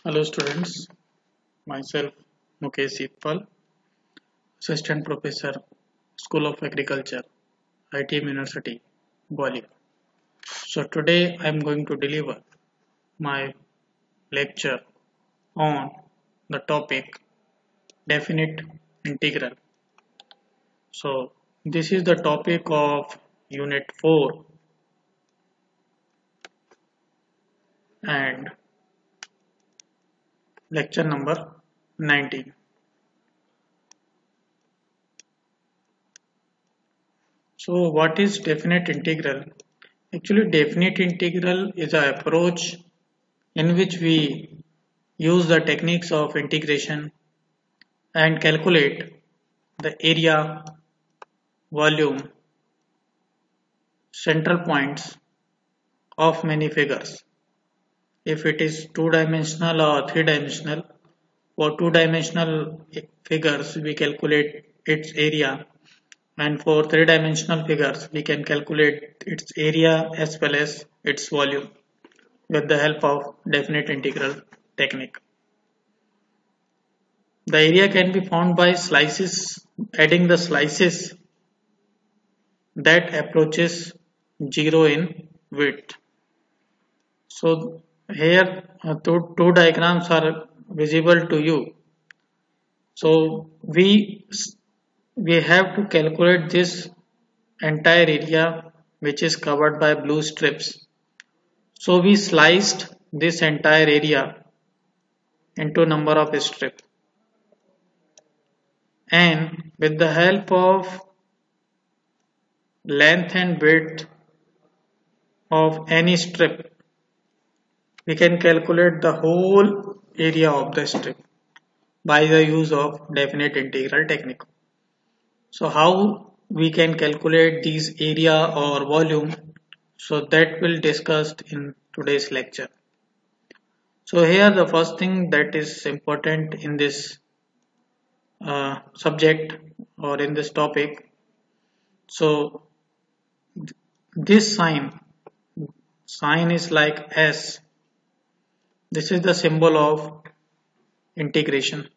Hello students, myself Mukesh Sitpal, Assistant Professor, School of Agriculture, ITM University, Gwalior. So today I am going to deliver my lecture on the topic definite integral. So this is the topic of Unit 4 and lecture number 19. So what is definite integral? Actually, definite integral is an approach in which we use the techniques of integration and calculate the area, volume, central points of many figures. If it is two-dimensional or three-dimensional, for two-dimensional figures we calculate its area, and for three-dimensional figures we can calculate its area as well as its volume with the help of definite integral technique. The area can be found by slices, adding the slices that approaches 0 in width. So here two diagrams are visible to you. So we have to calculate this entire area which is covered by blue strips. So we sliced this entire area into number of strips, and with the help of length and width of any strip, we can calculate the whole area of the strip by the use of definite integral technique. So how we can calculate these area or volume, so that will discussed in today's lecture. So here the first thing that is important in this subject or in this topic. So this sign is like S. This is the symbol of integration,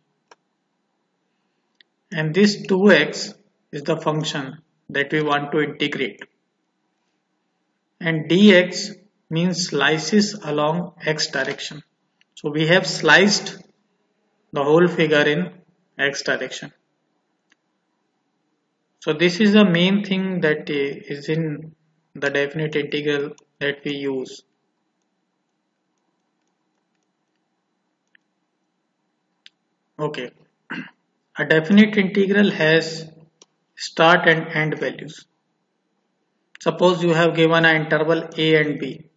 and this 2x is the function that we want to integrate, and dx means slices along x direction. So we have sliced the whole figure in x direction. So this is the main thing that is in the definite integral that we use. Okay, a definite integral has start and end values. Suppose you have given an interval a and b.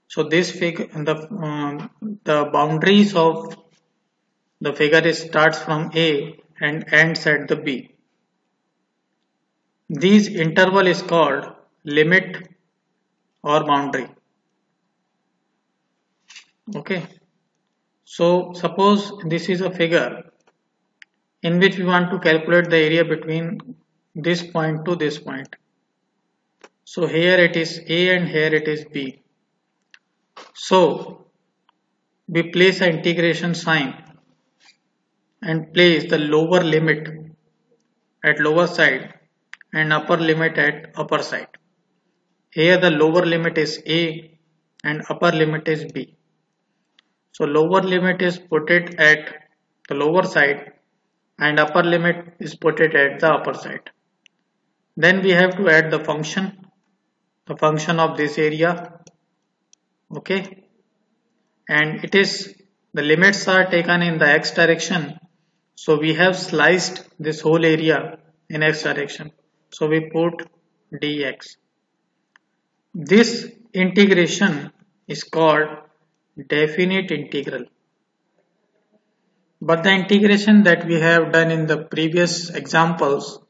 So this figure, the boundaries of the figure starts from a and ends at the b. This interval is called limit or boundary. Okay. So suppose this is a figure in which we want to calculate the area between this point to this point. So here it is a and here it is b. So we place an integration sign and place the lower limit at lower side and upper limit at upper side. Here the lower limit is a and upper limit is b. So lower limit is put it at the lower side and upper limit is put it at the upper side. Then we have to add the function of this area. Okay, and it is the limits are taken in the x direction. So we have sliced this whole area in x direction. So we put dx. This integration is called definite integral. But the integration that we have done in the previous examples,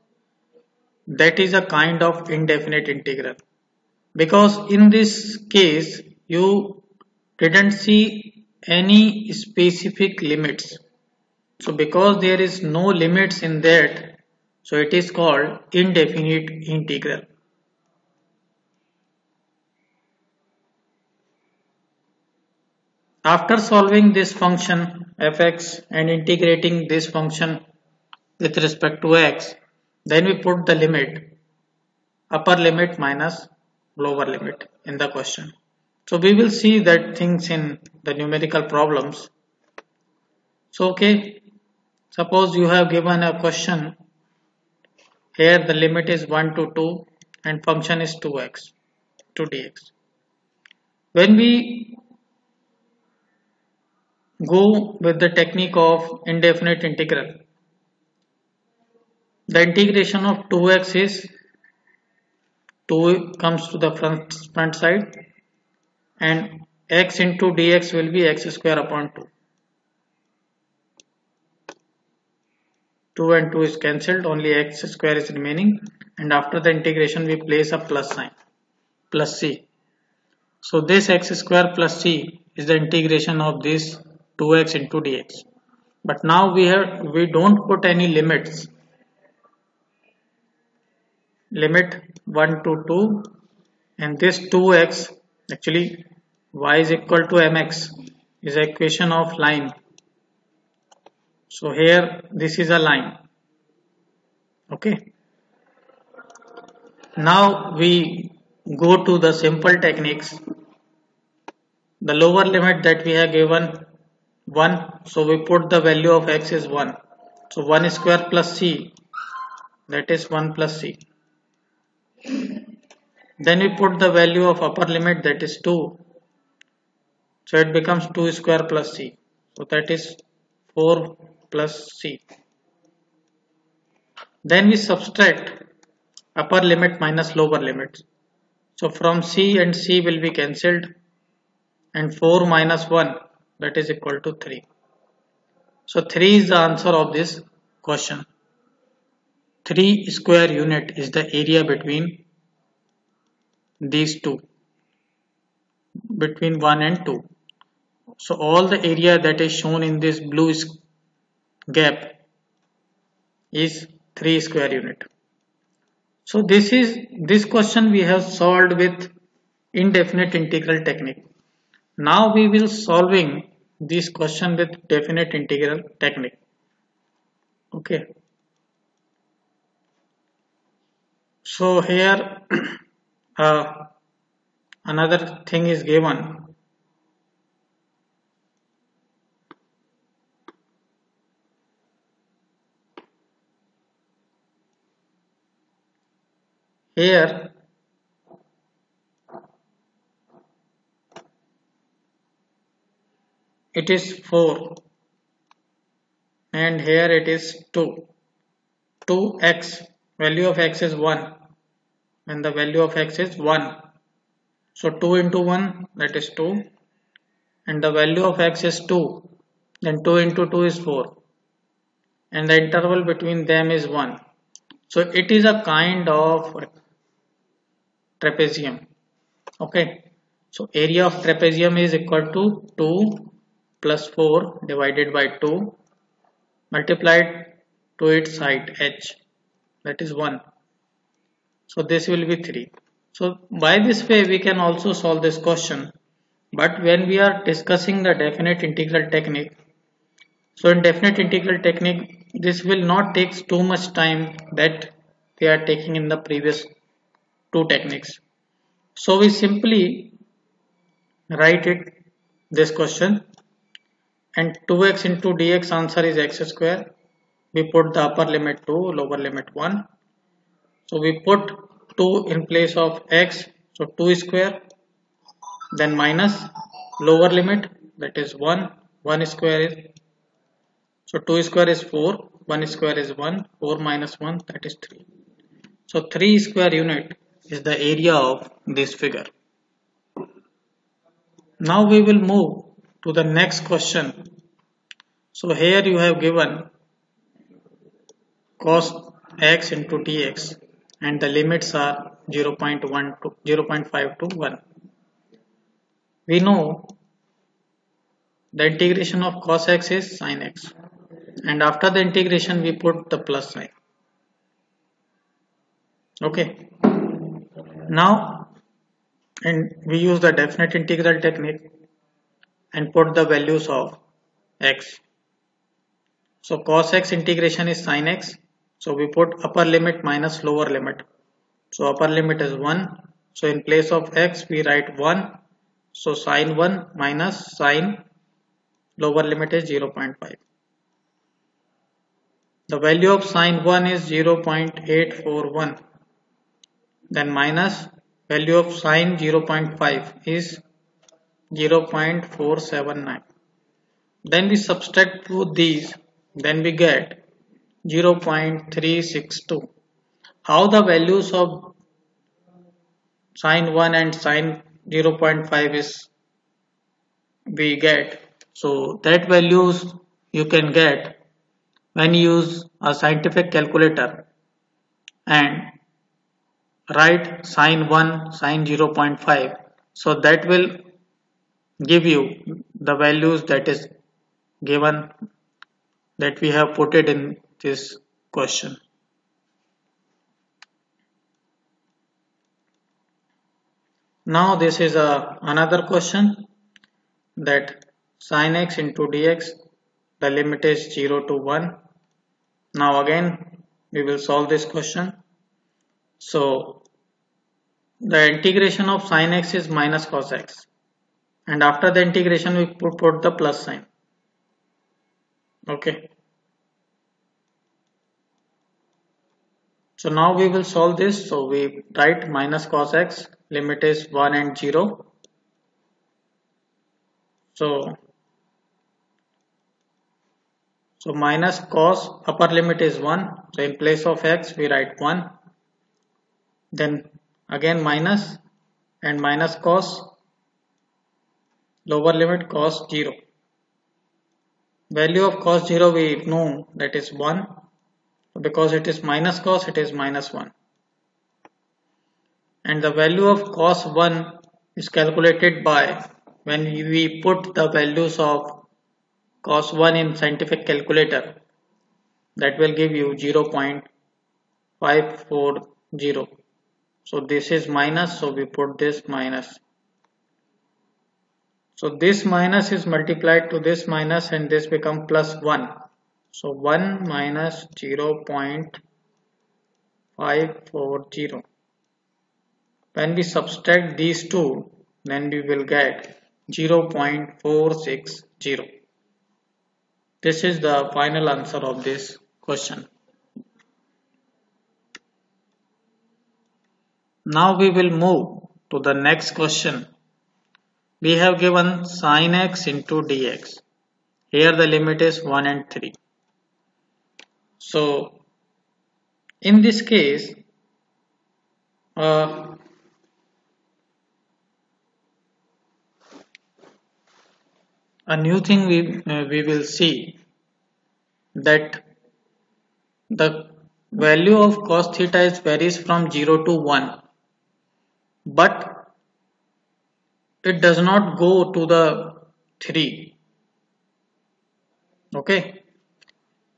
that is a kind of indefinite integral, because in this case you didn't see any specific limits. So because there is no limits in that, so it is called indefinite integral. After solving this function fx and integrating this function with respect to x, then we put the limit, upper limit minus lower limit in the question. So we will see that things in the numerical problems. So okay, suppose you have given a question. Here the limit is 1 to 2 and function is 2x, 2dx. When we go with the technique of indefinite integral, the integration of 2x is 2 comes to the front side and x into dx will be x square upon 2. 2 and 2 is cancelled, only x square is remaining, and after the integration we place a plus sign, plus c. So this x square plus c is the integration of this 2x into dx. But now we don't put any limits. Limit 1 to 2 and this 2x, actually y is equal to mx, is an equation of line. So here this is a line. Okay. Now we go to the simple techniques. The lower limit that we have given 1, so we put the value of x is 1. So 1 square plus c, that is 1 plus c. Then we put the value of upper limit, that is 2. So it becomes 2 square plus c. So that is 4 plus c. Then we subtract upper limit minus lower limit. So from c and c will be cancelled and 4 minus 1, that is equal to 3. So 3 is the answer of this question. 3 square unit is the area between these two, between 1 and 2. So all the area that is shown in this blue gap is 3 square unit. So this question we have solved with indefinite integral technique. Now we will solving this question with definite integral technique. Okay. So here another thing is given. Here it is 4 and here it is 2. 2x, value of x is 1 and the value of x is 1. So 2 into 1, that is 2, and the value of x is 2, then 2 into 2 is 4 and the interval between them is 1. So it is a kind of trapezium. Okay, so area of trapezium is equal to 2 plus 4 divided by 2 multiplied to its side h, that is 1. So this will be 3. So by this way we can also solve this question. But when we are discussing the definite integral technique, so in definite integral technique this will not take too much time that we are taking in the previous two techniques. So we simply write it, this question, and 2x into dx answer is x square. We put the upper limit 2, lower limit 1. So we put 2 in place of x, so 2 square, then minus lower limit, that is 1, 1 square is, so 2 square is 4, 1 square is 1, 4 minus 1, that is 3. So 3 square unit is the area of this figure. Now we will move to the next question. So here you have given cos x into dx and the limits are 0.1 to 0.5 to 1. We know the integration of cos x is sin x, and after the integration we put the plus sign. Okay, now and we use the definite integral technique, and put the values of x. So cos x integration is sin x. So we put upper limit minus lower limit. So upper limit is 1. So in place of x we write 1. So sin 1 minus sin lower limit is 0.5. The value of sin 1 is 0.841. Then minus value of sin 0.5 is 0.479. Then we subtract both these. Then we get 0.362. How the values of sin 1 and sin 0.5 is we get? So that values you can get when you use a scientific calculator and write sin 1 sin 0.5. So that will give you the values that is given that we have put it in this question. Now this is another question that sin x into dx, the limit is 0 to 1. Now again we will solve this question. So the integration of sin x is minus cos x, and after the integration we put the plus sign. Okay. So now we will solve this. So we write minus cos x, limit is 1 and 0. So minus cos upper limit is 1. So in place of x we write 1. Then again minus and minus cos lower limit cos 0. Value of cos 0 we know that is 1. Because it is minus cos, it is minus 1. And the value of cos 1 is calculated by when we put the values of cos 1 in scientific calculator. That will give you 0.540. So this is minus, so we put this minus. So this minus is multiplied to this minus and this become plus 1. So 1 minus 0.540. When we subtract these two, then we will get 0.460. This is the final answer of this question. Now we will move to the next question. We have given sin x into dx. Here the limit is 1 and 3. So in this case, a new thing we will see that the value of cos theta is varies from 0 to 1, but it does not go to the 3. Okay.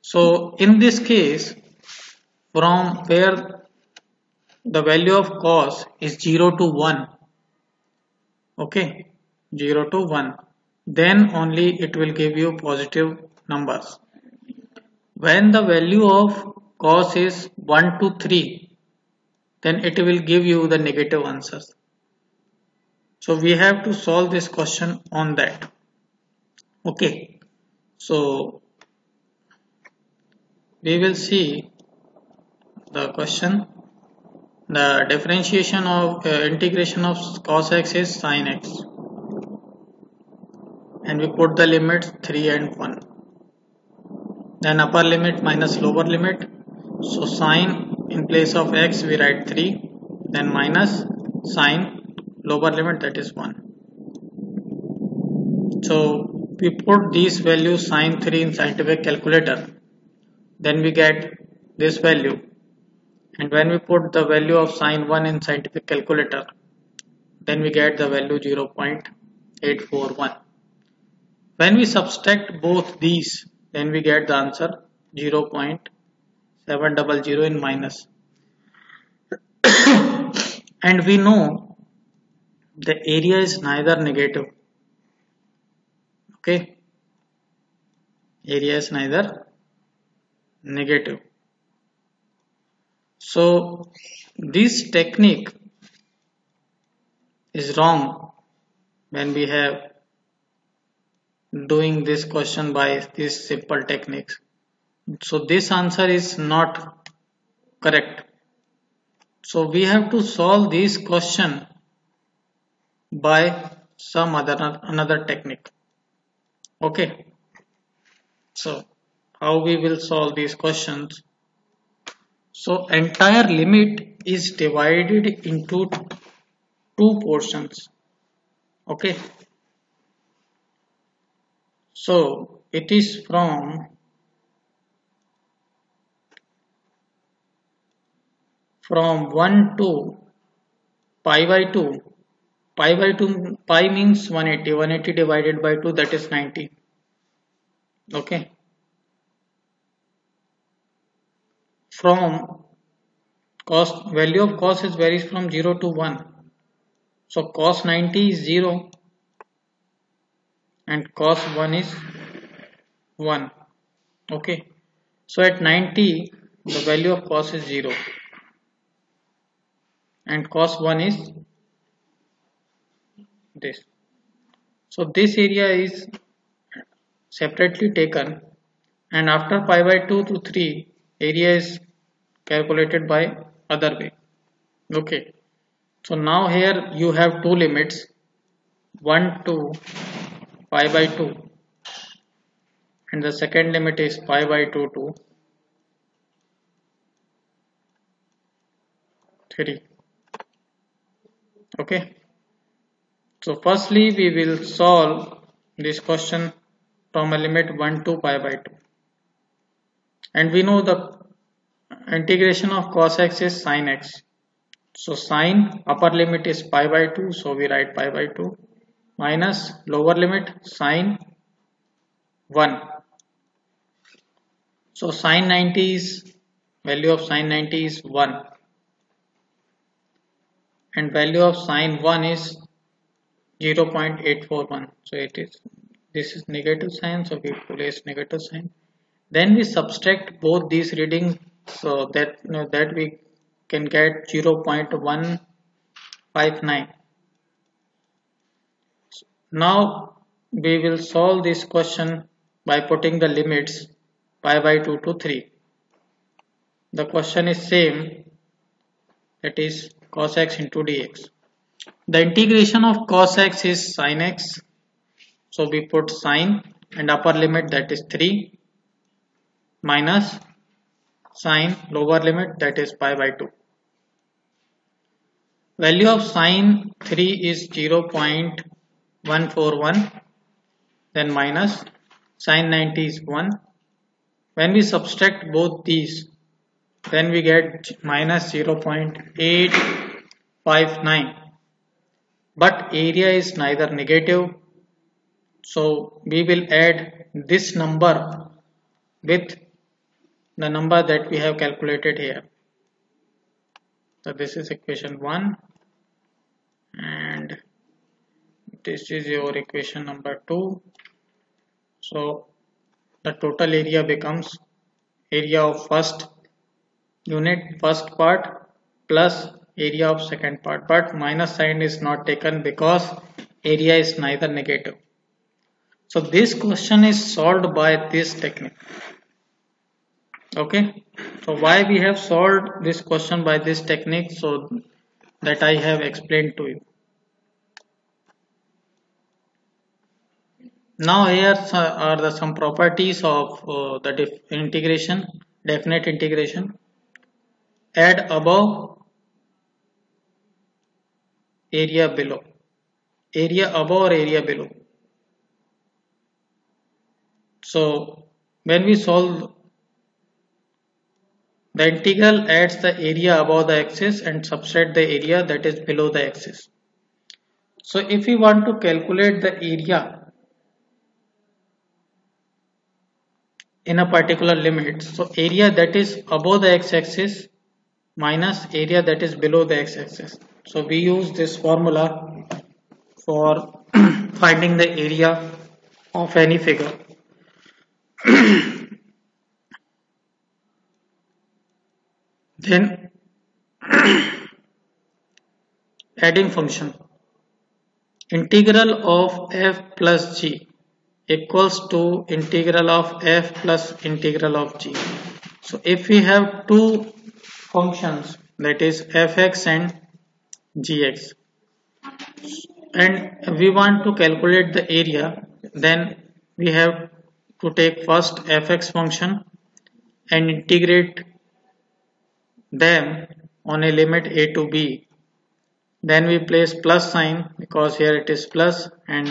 So in this case, from where the value of cos is 0 to 1, okay, 0 to 1, then only it will give you positive numbers. When the value of cos is 1 to 3, then it will give you the negative answers. So we have to solve this question on that. Okay. So we will see the question. The differentiation of integration of cos x is sin x, and we put the limits 3 and 1. Then upper limit minus lower limit. So sin in place of x we write 3, then minus sin lower limit, that is 1. So we put these values sin 3 in scientific calculator, then we get this value. And when we put the value of sin 1 in scientific calculator, then we get the value 0.841. When we subtract both these, then we get the answer 0.700 in minus. And we know the area is neither negative Okay, area is neither negative. So this technique is wrong when we have doing this question by these simple techniques. So this answer is not correct. So we have to solve this question by some another technique. Okay. So how we will solve these questions? So entire limit is divided into two portions. Okay. So it is from 1 to pi by 2. Pi by 2, pi means 180. 180 divided by 2, that is 90. Okay. From cost, value of cos is varies from 0 to 1. So cos 90 is 0 and cos 1 is 1. Okay. So at 90, the value of cos is 0 and cos 1 is this. So this area is separately taken, and after pi by 2 to 3, area is calculated by other way. Okay. So now here you have two limits, 1 to pi by 2 and the second limit is pi by 2 to 3. Okay. So firstly we will solve this question from a limit 1 to pi by 2, and we know the integration of cos x is sin x. So sin upper limit is pi by 2, so we write pi by 2 minus lower limit sin 1. So sin 90 is, value of sin 90 is 1 and value of sin 1 is 0.841. So this is negative sign, so we place negative sign. Then we subtract both these readings so that we can get 0.159. Now we will solve this question by putting the limits pi by 2 to 3. The question is same, that is cos x into dx. The integration of cos x is sin x, so we put sin and upper limit, that is 3, minus sin lower limit, that is pi by 2. Value of sin 3 is 0.141, then minus sin 90 is 1. When we subtract both these, then we get minus 0.859, but area is neither negative, so we will add this number with the number that we have calculated here. So this is equation 1 and this is your equation number 2. So the total area becomes area of first unit, first part, plus area of second part, but minus sign is not taken because area is neither negative. So this question is solved by this technique. Okay, so why we have solved this question by this technique, so that I have explained to you. Now here are some properties of the integration, definite integration. Add above, area below, area above or area below. So when we solve, the integral adds the area above the axis and subtract the area that is below the axis. So if we want to calculate the area in a particular limit, so area that is above the x-axis minus area that is below the x-axis. So we use this formula for finding the area of any figure. Then adding function. Integral of f plus g equals to integral of f plus integral of g. So if we have two functions, that is fx and gx, and we want to calculate the area, then we have to take first fx function and integrate them on a limit a to b. Then we place plus sign because here it is plus, and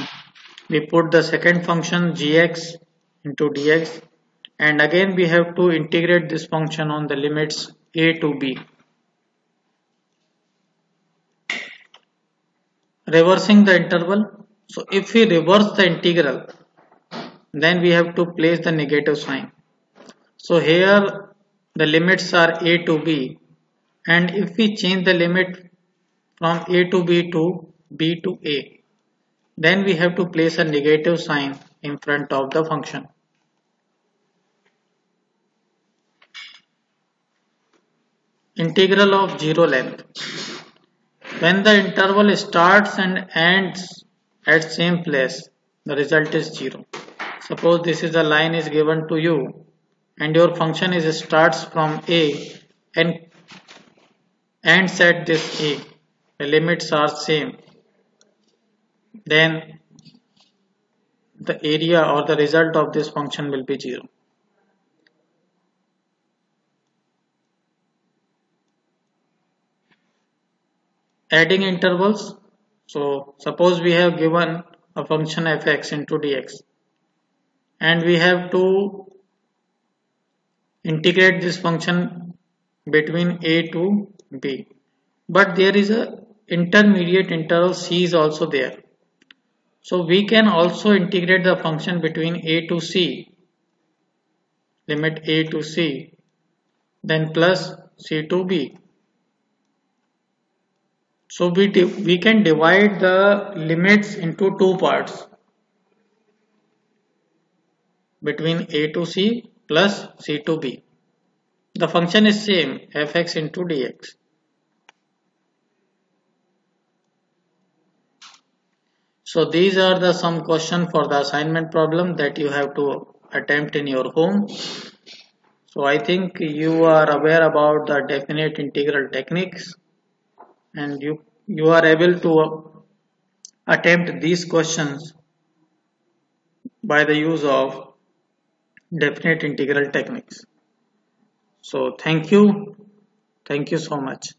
we put the second function gx into dx, and again we have to integrate this function on the limits a to b. Reversing the interval. So if we reverse the integral, then we have to place the negative sign. So here the limits are a to b, and if we change the limit from a to b to a, then we have to place a negative sign in front of the function. Integral of zero length. When the interval starts and ends at same place, the result is 0. Suppose this is a line is given to you and your function is starts from a and ends at this a. The limits are same. Then the area or the result of this function will be 0. Adding intervals. So suppose we have given a function fx into dx, and we have to integrate this function between a to b, but there is a intermediate interval c is also there. So we can also integrate the function between a to c, limit a to c, then plus c to b. So we can divide the limits into two parts, between a to c plus c to b. The function is same, fx into dx. So these are the some question for the assignment problem that you have to attempt in your home. So I think you are aware about the definite integral techniques, and you are able to attempt these questions by the use of definite integral techniques. So thank you so much.